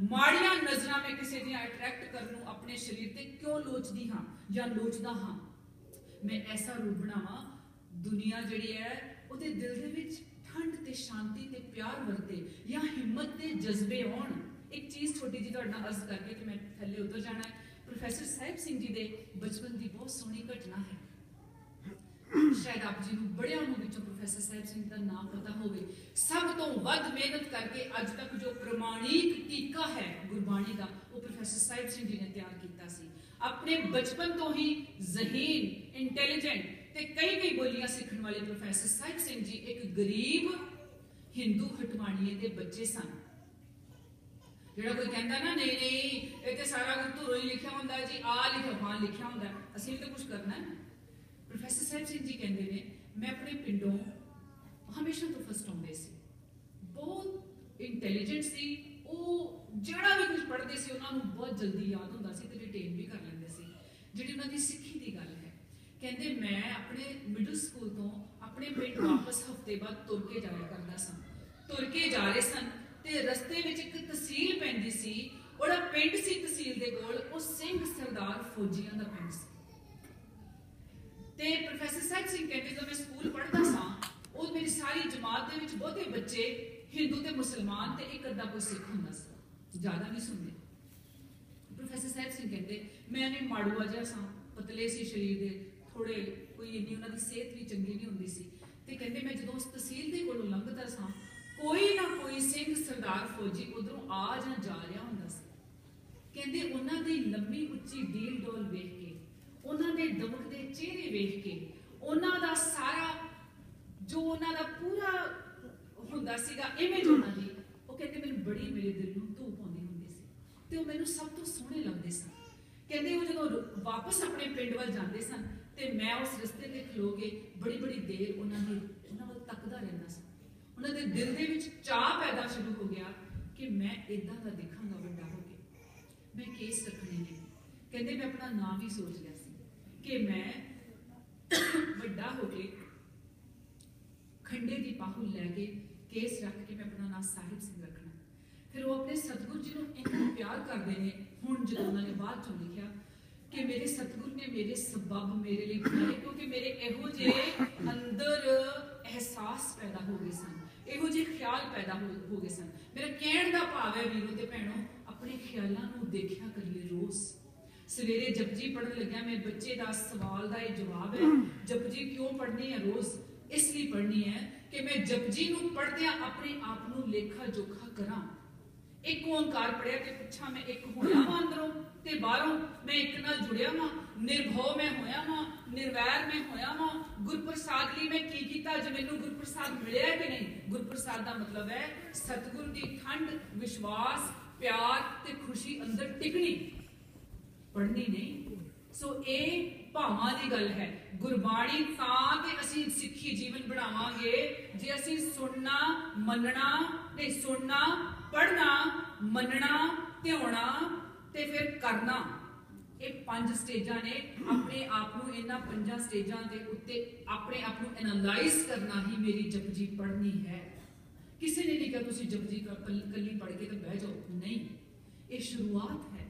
माड़ियां नजरां में किसी दी अट्रैक्ट करनू अपने शरीर ते क्यों लोचदी हां या लोचदा हां? मैं ऐसा रूप बनावा दुनिया जिहड़ी है उहदे दिल दे विच ठंड ते शांति ते प्यार वरते या हिम्मत ते जज्बे आउण। एक चीज छोटी जी तुहाडे नाल अर्ज करके कि मैं थल्ले उतर जाना है। प्रोफैसर साहिब सिंह जी दे बचपन की बहुत सोहनी घटना है। शायद आप जी ਨੂੰ ਬੜਿਆਂ ਨੂੰ ਵਿੱਚੋਂ ਪ੍ਰੋਫੈਸਰ ਸਾਹਿਬ ਸਿੰਘ ਦਾ ਨਾਮ ਪਤਾ ਹੋਵੇ। ਸਭ ਤੋਂ ਵੱਧ ਮਿਹਨਤ ਕਰਕੇ ਅੱਜ ਤੱਕ ਜੋ ਪ੍ਰਮਾਣਿਕ ਟੀਕਾ ਹੈ ਗੁਰਬਾਣੀ ਦਾ ਉਹ ਪ੍ਰੋਫੈਸਰ ਸਾਹਿਬ ਸਿੰਘ ਜੀ ਨੇ ਤਿਆਰ ਕੀਤਾ ਸੀ। ਆਪਣੇ ਬਚਪਨ ਤੋਂ ਹੀ ਜ਼ਹੀਨ ਇੰਟੈਲੀਜੈਂਟ ਤੇ ਕਈ ਬੋਲੀਆਂ ਸਿੱਖਣ ਵਾਲੇ ਪ੍ਰੋਫੈਸਰ ਸਾਹਿਬ ਸਿੰਘ ਜੀ ਇੱਕ ਗਰੀਬ ਹਿੰਦੂ ਹਟਵਾਣੀਏ ਦੇ ਬੱਚੇ ਸਨ। ਜਿਹੜਾ ਕੋਈ ਕਹਿੰਦਾ ਨਾ ਨਹੀਂ ਇਹ ਤੇ ਸਾਰਾ ਕੁਝ ਧੁਰੋਂ ਹੀ ਲਿਖਿਆ ਹੁੰਦਾ ਜੀ, ਆ ਲਿਖਿਆ ਹਾਂ ਲਿਖਿਆ ਹੁੰਦਾ, ਅਸੀਂ ਵੀ ਤਾਂ ਕੁਝ ਕਰਨਾ ਹੈ। ਪ੍ਰੋਫੈਸਰ ਸਾਹਿਬ ਸਿੰਘ ਜੀ ਕਹਿੰਦੇ ਨੇ ਮੈਂ ਆਪਣੇ ਪਿੰਡੋਂ ਹਮੇਸ਼ਾ ਤੋਂ ਫਸਟ ਆਉਂਦੇ ਸੀ, ਬਹੁਤ ਇੰਟੈਲੀਜੈਂਟ ਸੀ। ਉਹ ਜਿਹੜਾ ਵੀ ਕੁਝ ਪੜ੍ਹਦੇ ਸੀ ਉਹਨਾਂ ਨੂੰ ਬਹੁਤ ਜਲਦੀ ਯਾਦ ਹੁੰਦਾ ਸੀ ਤੇ ਰਿਟੇਨ ਵੀ ਕਰ ਲੈਂਦੇ ਸੀ। ਜਿਹੜੀ ਉਹਨਾਂ ਦੀ ਸਿੱਖੀ ਦੀ ਗੱਲ ਹੈ, ਕਹਿੰਦੇ ਮੈਂ ਆਪਣੇ ਮਿਡਲ ਸਕੂਲ ਤੋਂ ਆਪਣੇ ਪਿੰਡ ਵਾਪਸ ਹਫ਼ਤੇ ਬਾਅਦ ਤੁਰ ਕੇ ਜਾਇਆ ਕਰਦਾ ਸਾਂ। ਤੁਰ ਕੇ ਜਾ ਰਹੇ ਸਨ ਤੇ ਰਸਤੇ ਵਿੱਚ ਇੱਕ ਤਹਿਸੀਲ ਪੈਂਦੀ ਸੀ। ਉਹਦਾ ਪਿੰਡ ਸੀ ਤਹਿਸੀਲ ਦੇ ਕੋਲ, ਉਹ ਸਿੰਘ ਸਰਦਾਰ ਫੌਜੀਆਂ ਦਾ ਪਿੰਡ ਸੀ। ਤੇ ਪ੍ਰੋਫੈਸਰ ਸਾਹਿਬ ਸਿੰਘ ਕਹਿੰਦੇ ਜਦੋਂ ਮੈਂ ਸਕੂਲ ਪੜ੍ਹਦਾ ਸਾਂ ਉਹ ਮੇਰੀ ਸਾਰੀ ਜਮਾਤ ਦੇ ਵਿੱਚ ਬਹੁਤੇ ਬੱਚੇ ਹਿੰਦੂ ਤੇ ਮੁਸਲਮਾਨ ਤੇ ਇੱਕ ਅੱਧਾ ਕੋਈ ਸਿੱਖ ਹੁੰਦਾ ਸੀ, ਜ਼ਿਆਦਾ ਨਹੀਂ ਸੁਣਦੇ। ਪ੍ਰੋਫੈਸਰ ਸਾਹਿਬ ਸਿੰਘ ਕਹਿੰਦੇ ਮੈਂ ਵੀ ਮਾੜੂਆ ਜਿਹਾ ਸਾਂ, ਪਤਲੇ ਸੀ ਸਰੀਰ ਦੇ, ਥੋੜੇ ਕੋਈ ਇੰਨੀ ਉਹਨਾਂ ਦੀ ਸਿਹਤ ਵੀ ਚੰਗੀ ਨਹੀਂ ਹੁੰਦੀ ਸੀ। ਤੇ ਕਹਿੰਦੇ ਮੈਂ ਜਦੋਂ ਉਸ ਤਹਿਸੀਲ ਦੇ ਕੋਲੋਂ ਲੰਘਦਾ ਸਾਂ ਕੋਈ ਨਾ ਕੋਈ ਸਿੰਘ ਸਰਦਾਰ ਫੌਜੀ ਉਧਰੋਂ ਆ ਜਾਂ ਜਾ ਰਿਹਾ ਹੁੰਦਾ ਸੀ। ਕਹਿੰਦੇ ਉਹਨਾਂ ਦੀ ਲੰਮੀ ਉੱਚੀ ਡੀਲ ਡੋਲ ਵੇਖ ਕੇ, ਉਹਨਾਂ ਦੇ ਦਮਕਦੇ ਚਿਹਰੇ ਵੇਖ ਕੇ, ਉਹਨਾਂ ਦਾ ਸਾਰਾ ਜੋ ਉਹਨਾਂ ਦਾ ਪੂਰਾ ਹੁੰਦਾ ਸੀਗਾ ਇਮੇਜ ਉਹਨਾਂ ਦੀ, ਉਹ ਕਹਿੰਦੇ ਮੈਨੂੰ ਬੜੀ ਮੇਰੇ ਦਿਲ ਨੂੰ ਧੂਹ ਪਾਉਂਦੀ ਹੁੰਦੀ ਸੀ ਤੇ ਉਹ ਮੈਨੂੰ ਸਭ ਤੋਂ ਸੋਹਣੇ ਲੱਗਦੇ ਸਨ। ਕਹਿੰਦੇ ਉਹ ਜਦੋਂ ਵਾਪਸ ਆਪਣੇ ਪਿੰਡ ਵੱਲ ਜਾਂਦੇ ਸਨ ਤੇ ਮੈਂ ਉਸ ਰਸਤੇ ਤੇ ਖਲੋ ਕੇ ਬੜੀ ਦੇਰ ਉਹਨਾਂ ਵੱਲ ਤੱਕਦਾ ਰਹਿੰਦਾ ਸੀ। ਉਹਨਾਂ ਦੇ ਦਿਲ ਦੇ ਵਿੱਚ ਚਾਹ ਪੈਦਾ ਸ਼ੁਰੂ ਹੋ ਗਿਆ ਕਿ ਮੈਂ ਇਦਾਂ ਦਾ ਦਿਖਾਂਗਾ ਵੱਡਾ ਹੋ ਕੇ, ਮੈਂ ਕੇਸ ਰੱਖਣੇ ਨੇ। ਕਹਿੰਦੇ ਮੈਂ ਆਪਣਾ ਨਾਮ ਵੀ ਸੋਚ ਲਿਆ ਸੀ ਕਿ ਮੈਂ ਵੱਡਾ ਹੋ ਕੇ ਖੰਡੇ ਦੀ ਪਾਹੁਲ ਲੈ ਕੇ ਕੇਸ ਰੱਖ ਕੇ ਮੈਂ ਆਪਣਾ ਨਾਮ ਸਾਹਿਬ ਸਿੰਘ ਰੱਖਣਾ। ਫਿਰ ਉਹ ਆਪਣੇ ਸਤਿਗੁਰੂ ਜੀ ਨੂੰ ਇੰਨਾ ਪਿਆਰ ਕਰਦੇ ਨੇ। ਹੁਣ ਜਦੋਂ ਉਹਨਾਂ ਨੇ ਬਾਅਦ ਚੋਂ ਲਿਖਿਆ ਕਿ ਮੇਰੇ ਸਤਿਗੁਰੂ ਨੇ ਮੇਰੇ ਸਬਬ ਮੇਰੇ ਲਈ ਬਣਾਏ, ਕਿਉਂਕਿ ਮੇਰੇ ਇਹੋ ਜਿਹੇ ਅੰਦਰ ਅਹਿਸਾਸ ਪੈਦਾ ਹੋ ਗਏ ਸਨ, ਇਹੋ ਜਿਹੇ ਖਿਆਲ ਪੈਦਾ ਹੋ ਗਏ ਸਨ। ਮੇਰਾ ਕਹਿਣ ਦਾ ਭਾਵ ਹੈ ਵੀਰੋ ਤੇ ਭੈਣੋ, ਆਪਣੇ ਖਿਆਲਾਂ ਨੂੰ ਦੇਖਿਆ ਕਰੀਏ ਰੋਜ਼। ਸਵੇਰੇ ਜਪਜੀ ਪੜ੍ਹਨ ਲੱਗਿਆ ਮੇਰੇ ਬੱਚੇ ਦਾ ਸਵਾਲ ਦਾ ਇਹ ਜਵਾਬ ਹੈ, ਜਪਜੀ ਕਿਉਂ ਪੜ੍ਹਨੀ ਹੈ ਰੋਜ਼? ਇਸ ਲਈ ਪੜ੍ਹਨੀ ਹੈ ਕਿ ਮੈਂ ਜਪਜੀ ਨੂੰ ਪੜ੍ਹਦਿਆਂ ਆਪਣੇ ਆਪ ਨੂੰ ਲੇਖਾ ਜੋਖਾ ਕਰਾਂ। ਇੱਕ ਓਂਕਾਰ ਪੜਿਆ ਤੇ ਪੁੱਛਾਂ ਮੈਂ ਇੱਕ ਹੋਇਆ ਵਾਂ ਅੰਦਰੋਂ ਤੇ ਬਾਹਰੋਂ, ਮੈਂ ਇੱਕ ਨਾਲ ਜੁੜਿਆ ਵਾਂ, ਨਿਰਭਉ ਮੈਂ ਹੋਇਆ ਵਾਂ, ਨਿਰਵੈਰ ਮੈਂ ਹੋਇਆ ਵਾਂ। ਗੁਰਪ੍ਰਸਾਦ ਲਈ ਮੈਂ ਕੀ ਕੀਤਾ? ਜੇ ਮੈਨੂੰ ਗੁਰਪ੍ਰਸਾਦ ਮਿਲਿਆ ਕਿ ਨਹੀਂ? ਗੁਰਪ੍ਰਸਾਦ ਦਾ ਮਤਲਬ ਹੈ ਸਤਿਗੁਰ ਦੀ ਠੰਡ, ਵਿਸ਼ਵਾਸ, ਪਿਆਰ ਤੇ ਖੁਸ਼ੀ ਅੰਦਰ ਟਿਕਣੀ, ਪੜ੍ਹਨੀ ਨਹੀਂ। ਸੋ ਇਹ ਭਾਵਾਂ ਦੀ ਗੱਲ ਹੈ। ਗੁਰਬਾਣੀ ਤਾਂ ਤੇ ਅਸੀਂ ਸਿੱਖੀ ਜੀਵਨ ਬਣਾਵਾਂਗੇ ਜੇ ਅਸੀਂ ਸੁਣਨਾ ਮੰਨਣਾ ਤੇ ਸੁਣਨਾ ਪੜ੍ਹਨਾ ਮੰਨਣਾ ਧਿਆਉਣਾ ਤੇ ਫਿਰ ਕਰਨਾ। ਇਹ 5 ਸਟੇਜਾਂ ਨੇ। ਆਪਣੇ ਆਪ ਨੂੰ ਇਹਨਾਂ 5 ਸਟੇਜਾਂ ਦੇ ਉੱਤੇ ਆਪਣੇ ਆਪ ਨੂੰ ਐਨਾਲਾਈਜ਼ ਕਰਨਾ ਹੀ ਮੇਰੀ ਜਪਜੀ ਪੜ੍ਹਨੀ ਹੈ। ਕਿਸੇ ਨੇ ਨਹੀਂ ਕਿਹਾ ਤੁਸੀਂ ਜਪਜੀ ਕੱਲੀ ਪੜ੍ਹ ਕੇ ਤੇ ਬਹਿ ਜਾਓ, ਨਹੀਂ, ਇਹ ਸ਼ੁਰੂਆਤ ਹੈ।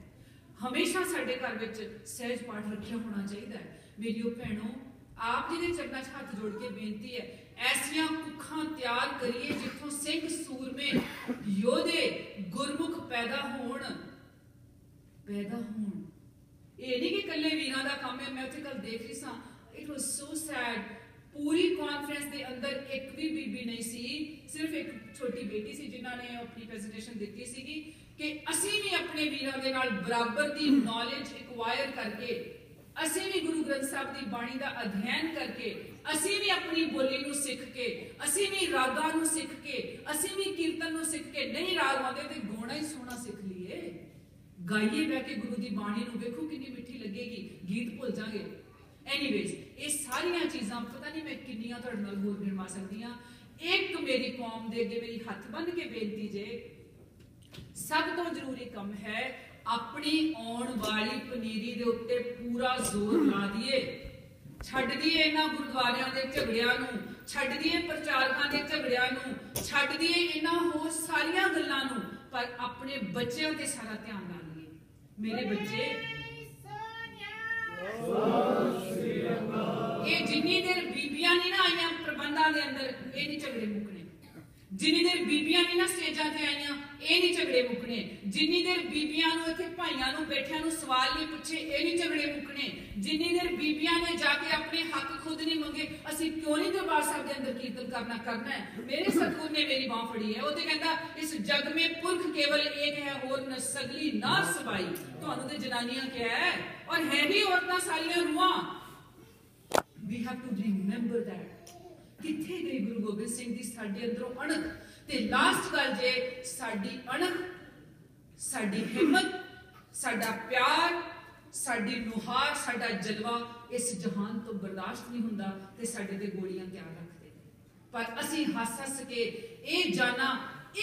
ਹਮੇਸ਼ਾ ਸਾਡੇ ਘਰ ਵਿੱਚ ਸਹਿਜ ਪਾਠ ਰੱਖਿਆ ਹੋਣਾ ਚਾਹੀਦਾ ਹੈ। ਮੇਰੀਓ ਭੈਣੋ, ਆਪ ਜੀ ਦੇ ਚਰਨਾਂ 'ਚ ਹੱਥ ਜੋੜ ਕੇ ਬੇਨਤੀ ਹੈ, ਐਸੀਆਂ ਕੁੱਖਾਂ ਤਿਆਰ ਕਰੀਏ ਜਿੱਥੋਂ ਸਿੰਘ ਸੂਰਮੇ ਯੋਧੇ ਗੁਰਮੁਖ ਪੈਦਾ ਹੋਣ। ਇਹ ਨਹੀਂ ਕਿ ਇਕੱਲੇ ਵੀਰਾਂ ਦਾ ਕੰਮ ਹੈ। ਮੈਂ ਉੱਥੇ ਕੱਲ ਦੇਖ ਰਹੀ ਸਾਂ, ਇਟ ਵਾਸ ਸੋ ਸੈਡ। ਪੂਰੀ ਕਾਨਫਰੰਸ ਦੇ ਅੰਦਰ ਇੱਕ ਵੀ ਬੀਬੀ ਨਹੀਂ ਸੀ, ਸਿਰਫ ਇੱਕ ਛੋਟੀ ਬੇਟੀ ਸੀ ਜਿਨ੍ਹਾਂ ਨੇ ਆਪਣੀ ਪ੍ਰੈਜੈਂਟੇਸ਼ਨ ਦਿੱਤੀ ਸੀਗੀ ਕਿ ਅਸੀਂ ਵੀ ਆਪਣੇ ਵੀਰਾਂ ਦੇ ਨਾਲ ਬਰਾਬਰ ਦੀ ਨੌਲੇਜ ਐਕਵਾਇਰ ਕਰਕੇ, ਅਸੀਂ ਵੀ ਗੁਰੂ ਗ੍ਰੰਥ ਸਾਹਿਬ ਦੀ ਬਾਣੀ ਦਾ ਅਧਿਐਨ ਕਰਕੇ, ਅਸੀਂ ਵੀ ਆਪਣੀ ਬੋਲੀ ਨੂੰ ਸਿੱਖ ਕੇ, ਅਸੀਂ ਵੀ ਰਾਗਾਂ ਨੂੰ ਸਿੱਖ ਕੇ, ਅਸੀਂ ਵੀ ਕੀਰਤਨ ਨੂੰ ਸਿੱਖ ਕੇ, ਨਹੀਂ ਰਾਗ ਆਉਂਦੇ ਤੇ ਗਾਉਣਾ ਹੀ ਸੋਹਣਾ ਸਿੱਖ ਲਈਏ, ਗਾਈਏ ਬਹਿ ਕੇ ਗੁਰੂ ਦੀ ਬਾਣੀ ਨੂੰ। ਵੇਖੋ ਕਿੰਨੀ ਮਿੱਠੀ ਲੱਗੇਗੀ, ਗੀਤ ਭੁੱਲ ਜਾਗੇ। ਐਨੀਵੇਜ਼, ਇਹ ਸਾਰੀਆਂ ਚੀਜ਼ਾਂ ਪਤਾ ਨਹੀਂ ਮੈਂ ਕਿੰਨੀਆਂ ਤੁਹਾਡੇ ਨਾਲ ਹੋਰ ਗਿਣਵਾ ਸਕਦੀ ਹਾਂ। ਇੱਕ ਮੇਰੀ ਕੌਮ ਦੇ ਅੱਗੇ ਮੇਰੀ ਹੱਥ ਬੰਨ੍ਹ ਕੇ ਬੇਨਤੀ ਜੇ, ਸਭ ਤੋਂ ਜ਼ਰੂਰੀ ਕੰਮ ਹੈ ਆਪਣੀ ਆਉਣ ਵਾਲੀ ਪਨੀਰੀ ਦੇ ਉੱਤੇ ਪੂਰਾ ਜ਼ੋਰ ਲਾ ਦਈਏ। ਛੱਡ ਦਈਏ ਇਹਨਾਂ ਗੁਰਦੁਆਰਿਆਂ ਦੇ ਝਗੜਿਆਂ ਨੂੰ, ਛੱਡ ਦਈਏ ਪ੍ਰਚਾਰਕਾਂ ਦੇ ਝਗੜਿਆਂ ਨੂੰ, ਛੱਡ ਦਈਏ ਇਹਨਾਂ ਹੋਰ ਸਾਰੀਆਂ ਗੱਲਾਂ ਨੂੰ, ਪਰ ਆਪਣੇ ਬੱਚਿਆਂ ਤੇ ਸਾਰਾ ਧਿਆਨ ਲਾ ਲਈਏ। ਮੇਰੇ ਬੱਚੇ, ਇਹ ਜਿੰਨੀ ਦੇਰ ਬੀਬੀਆਂ ਨਹੀਂ ਨਾ ਆਈਆਂ ਪ੍ਰਬੰਧਾਂ ਦੇ ਅੰਦਰ, ਇਹ ਨਹੀਂ ਝਗੜੇ ਮੁੱਕਣੇ। जिन्नी देर बीबियां नहीं ना स्टेजां ते आईयां ਇਹ नहीं झगड़े मुकने, जिन्नी देर बीबियां नूं इत्थे भाईयां नूं बैठियां नूं सवाल नहीं पूछे ਇਹ नहीं झगड़े मुकने, जिन्नी देर बीबियां ने जाके अपने हक खुद नहीं मंगे ਅਸੀਂ क्यों नहीं दरबार साहब के अंदर कीर्तन करना है। मेरे सतगुरु ने मेरी बांह फड़ी है, वो तो कहता इस जग में पुरख केवल एक है और न सगली नार सबाई। ਤੁਹਾਨੂੰ ਤੇ ਜਨਾਨੀਆਂ ਕਿਹਾ है और है ही औरतां सारियां रूहां। We have to remember that। किथे गई गुरु गोबिंद सिंह दी साडे अंदरों अणख ते लास्ट गल जे साडी अणख, साडी हिम्मत, साडा प्यार, साडी नुहार, साडा जलवा इस जहान तो बर्दाश्त नहीं हुंदा ते साडे ते गोलियां तैयार रखदे ने। पर असीं हस हस के ये जाना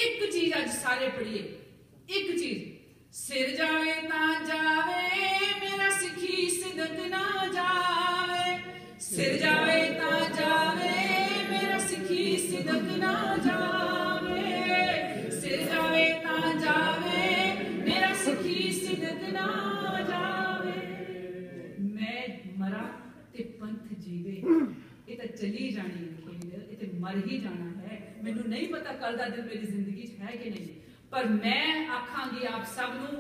एक चीज अज सारे पढ़िए, एक चीज सिर जावे तां जावे मेरा सिखी सिदक ना जावे, सिर जावे तां जावे मेरा सिखी सिदक ना जावे, सिर जावे तां जावे मेरा सिखी सिदक ना जावे। मैं मरा ते पंथ जीवे, ये तो चली जानी है खेल, ये तो मर ही जाना है। मैनू नहीं पता कल का दिन मेरी जिंदगी है कि नहीं, पर मैं आखांगी आप सब नूं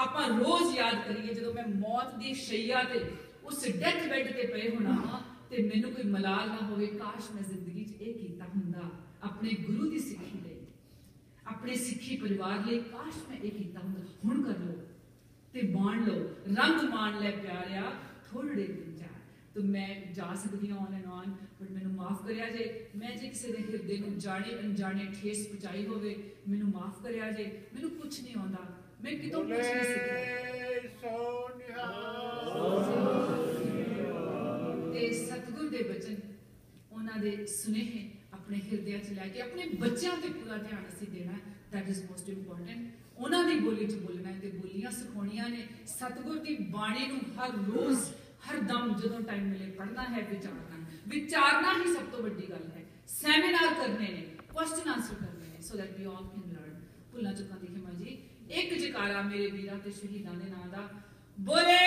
आपां रोज याद करिए जदों मैं मौत दी शैया ते उस डेथ बेड ते पे होना ते मैनू कोई मलाल ना होवे, काश मैं जिंदगी च ये कीता हुंदा अपने गुरु दी सिੱਖੀ ਲਈ, अपने सिੱਖੀ परिवार ਲਈ, काश मैं ये कीता हुंदा। हुण कर लो ते बाण लो, रंग मान ले प्यारिया थोड़े दिन जा। तो मैं जा सकती हूँ ऑन एंड ऑन, बट मैनू माफ करिया जे मैं जे किसी दे हिरदे नूं जाने अनजाने ठेस पहुंचाई होवे, मैनू माफ करिया जे। मैनू कुछ नहीं आउंदा, मैं कितों कुछ नहीं सिੱਖਿਆ ते सतगुर दे बचन उन्हां दे सुनेहे अपने हिरदे च लैके अपने बच्चों ते पूरा ध्यान असीं देना, दैट इज मोस्ट इंपॉर्टेंट। उन्हां दी बोली च बोलना है ते बोलियां सिखाउणियां ने। सतगुर दी बाणी नूं हर रोज हर दम जदों टाइम मिले पढ़ना है, विचारना ही सब तो बड़ी गल है। सैमीनार करने ने, क्वेश्चन आंसर करने ने, so that we all can learn. भुल्लां चुकां दी खिमा जी एक जकारा मेरे वीरां ते शहीदां दे नां दा बोले।